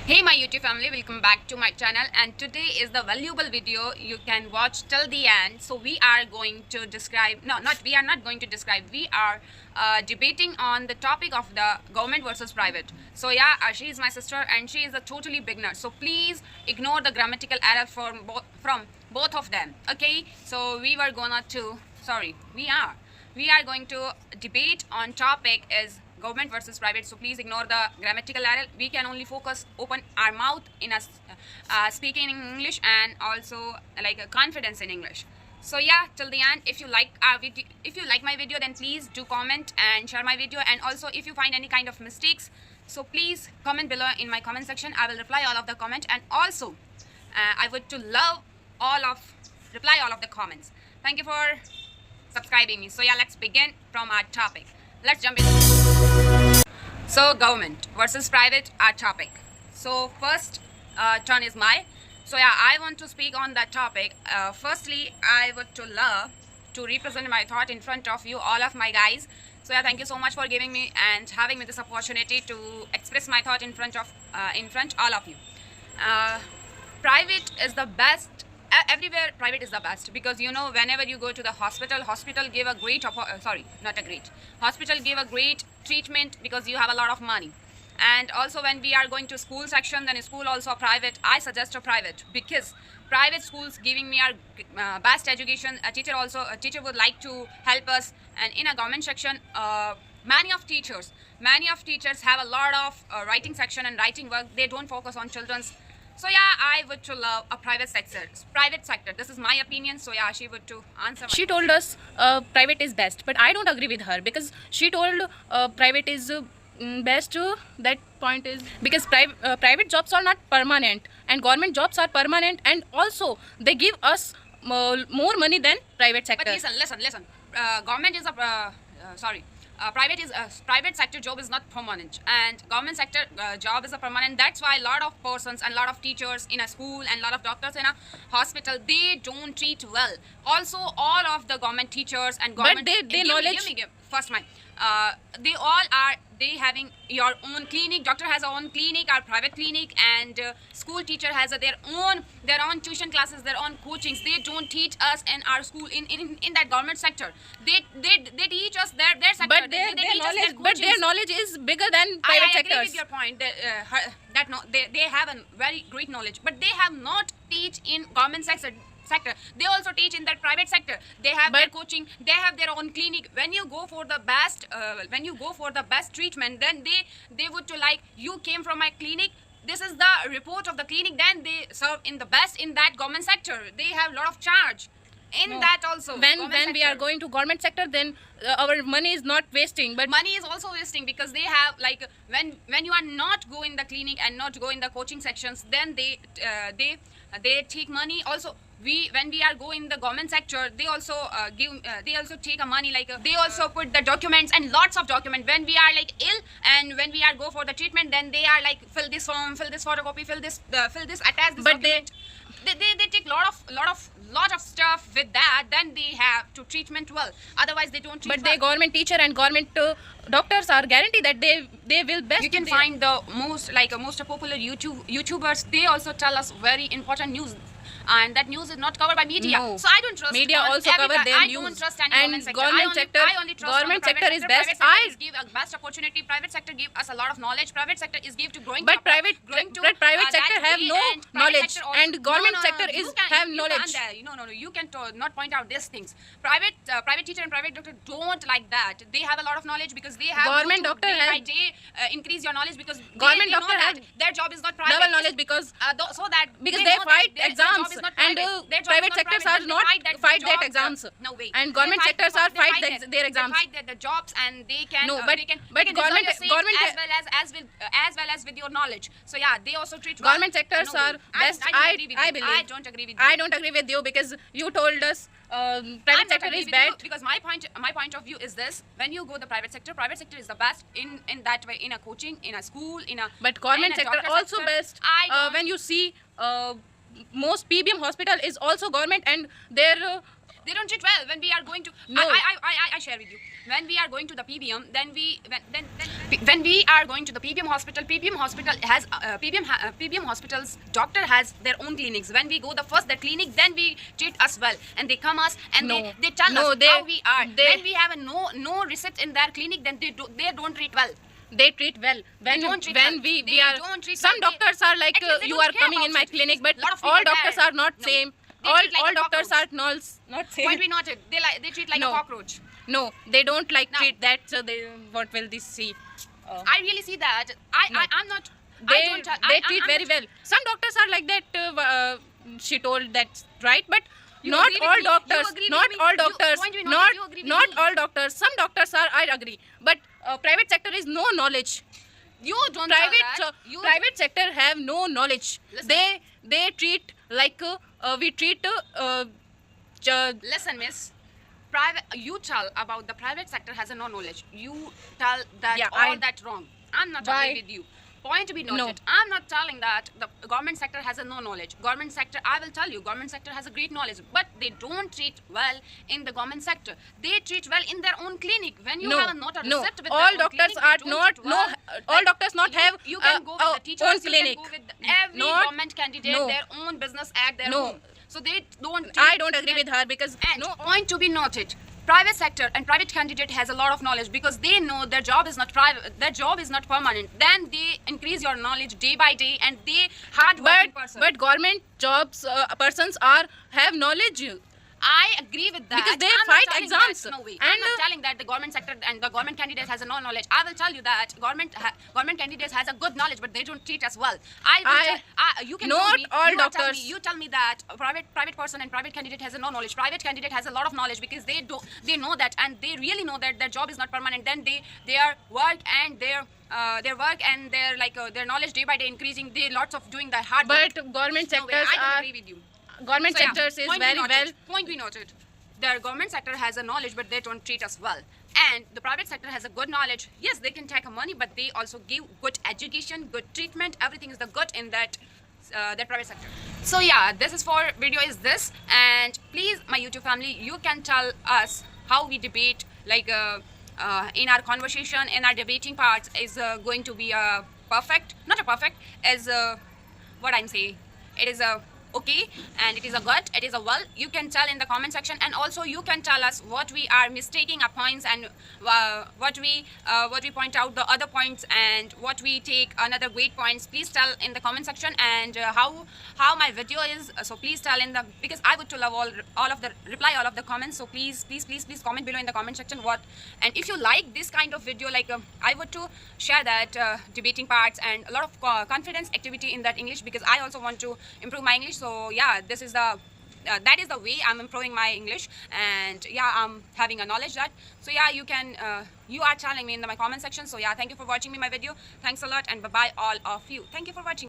Hey my YouTube family, welcome back to my channel, and today is the valuable video you can watch till the end. So we are going to describe, we are not going to describe, we are debating on the topic of the government versus private. So yeah, she is my sister and she is a totally beginner. So please ignore the grammatical error from both of them. Okay, so we are going to debate on topic is government versus private. So please ignore the grammatical error. We can only open our mouth in a speaking in English and also like a confidence in English. So yeah, till the end, if you like our video, if you like my video, then please do comment and share my video. And also if you find any kind of mistakes, so please comment below in my comment section. I will reply all of the comment, and also I would to love reply all of the comments. Thank you for subscribing me. So yeah, let's begin from our topic. Let's jump in. So government versus private, our topic. So first turn is my. So yeah, I want to speak on that topic. Firstly, I would to love to represent my thought in front of you, all of my guys. So yeah, thank you so much for giving me and having me this opportunity to express my thought in front all of you. Private is the best. Everywhere private is the best, because you know, whenever you go to the hospital give a great hospital give a great treatment because you have a lot of money. And also when we are going to school section, then school also private. I suggest a private because private schools giving me our best education. A teacher would like to help us. And in a government section, many of teachers have a lot of writing section and writing work. They don't focus on children's. So yeah, I would to love a private sector. This is my opinion. So yeah, she would to answer. She told us private is best, but I don't agree with her because she told private is best. That point is because private jobs are not permanent and government jobs are permanent, and also they give us more money than private sector. But listen. Government is private sector job is not permanent, and government sector job is a permanent. That's why a lot of persons and a lot of teachers in a school and a lot of doctors in a hospital, they don't treat well. Also all of the government teachers and government, but they knowledge first mine, they having your own clinic. Doctor has a own clinic, our private clinic, and school teacher has their own tuition classes, their own coachings. They don't teach us in our school in that government sector. They teach us their sector, but their knowledge is bigger than private sectors. I agree with your point that they have a very great knowledge, but they have not teach in government sector. They also teach in that private sector. They have their coaching, they have their own clinic. When you go for the best treatment, then they would to like, you came from my clinic, this is the report of the clinic, then they serve in the best in that government sector. They have a lot of charge in that also. When we are going to government sector, then our money is not wasting, but money is also wasting, because they have like, when you are not go in the clinic and not go in the coaching sections, then they take money also. When we are going in the government sector, they also take a money, like they also put the documents and lots of documents. When we are like ill and when we are go for the treatment, then they are like, fill this form, fill this photocopy, fill this, attach this, but document. They take lot of stuff with that. Then they have to treatment well, otherwise they don't treat but the government teacher and government doctors are guaranteed that they will best. You can find the most popular YouTubers. They also tell us very important news, and that news is not covered by media. No. So I don't trust media also cover their I news. don't trust any And government sector. I only trust government sector is best. Private sector give a best opportunity. Private sector give us a lot of knowledge. Private sector is give to growing. But private sector have no knowledge, and government sector have knowledge. No, you can not point out these things. Private teacher and private doctor don't like that. They have a lot of knowledge because they have government doctor day by day increase your knowledge, because government they know doctor that their job is not private. Double knowledge because because they fight exams, and private sectors are not fight that exams. No way. And government sectors are fight their exams. They fight the jobs, and they can. No, but government as well as with your knowledge. So yeah, they also treat government sectors are best. I believe. I don't agree with you. I don't agree with you because you told us private sector is bad. Because my point of view is this: when you go the private sector is the best in that way, in a coaching, in a school, in a. But government sector also best. When you see most PBM hospital is also government, and their They don't treat well when we are going to. No. I share with you. When we are going to the PBM, then when we are going to the PBM hospital, PBM hospital has PBM hospital's doctor has their own clinics. When we go the clinic, then we treat us well, and they come us and No. they tell No, us how we are. they- When we have a no receipt in their clinic, then they don't treat well. They treat well. When don't treat when well. we They are don't treat some well. doctors are like At least they you don't are care coming in about my it. clinic, but Lot of all people doctors there. are not No. same. They treat like All a doctors are cockroach. not same. Point be noted. They treat like No. a cockroach. No, they don't like Now- treat that. So they what will this see? I really see that. I'm not. They I don't. they treat very well. Some doctors are like that. She told that's right, but You not agree with all me? You doctors. agree with Not me? all You- doctors. point be noted, you agree with Not me? all doctors. Some doctors are. I agree, but private sector is no knowledge. You don't tell Private that. You private sector have no knowledge. Listen. They treat like we treat. Listen, miss. You tell about the private sector has a no knowledge. You tell that Yeah, all that wrong. I'm not Why? agree with you. Point to be noted. No. I'm not telling that the government sector has a no knowledge. Government sector, I will tell you, government sector has a great knowledge, but they don't treat well in the government sector. They treat well in their own clinic. When you No, have not a no. receipt with All their own doctors clinic, are they don't not treat no. well. All Like, doctors not have You can go with the teachers. own You clinic. can go with every Not- government candidate, no. their own business at their No. own. So they don't. I don't agree with her because And no. point to be noted, private sector and private candidate has a lot of knowledge because they know their job is not private, their job is not permanent. Then they increase your knowledge day by day, and they hard working person. But government jobs persons are have knowledge. I agree with that. Because they I'm not fight telling exams. That, no way. I'm And, not telling that the government sector and the government candidate has a no knowledge. I will tell you that government candidates has a good knowledge, but they don't treat us well. You can Not tell me, all you are telling doctors. me, you tell me that a private person and private candidate has a no knowledge. Private candidate has a lot of knowledge because they know that, and they really know that their job is not permanent. Then their work and their knowledge day by day increasing. They lots of doing the hard work. But government No way, sectors I don't are agree with you. government So, yeah, sectors is point be very noted. well. Point be noted. The government sector has a knowledge, but they don't treat us well. And the private sector has a good knowledge. Yes, they can take money, but they also give good education, good treatment. Everything is the good in that private sector. So yeah, this is for video is this. And please, my YouTube family, you can tell us how we debate, like in our conversation, in our debating parts is going to be perfect, not a perfect, as what I'm saying. It is a okay, and it is a good, it is a well. You can tell in the comment section, and also you can tell us what we are mistaking our points, and what we point out the other points, and what we take another great points. Please tell in the comment section, and how my video is. So please tell in the, because I would to love all of the reply all of the comments. So please comment below in the comment section what, and if you like this kind of video, like I would to share that debating parts and a lot of confidence activity in that English, because I also want to improve my English. So yeah, this is the that is the way I'm improving my English, and yeah, I'm having a knowledge that. So yeah, you can you are telling me in my comment section. So yeah, thank you for watching my video. Thanks a lot, and bye bye all of you. Thank you for watching.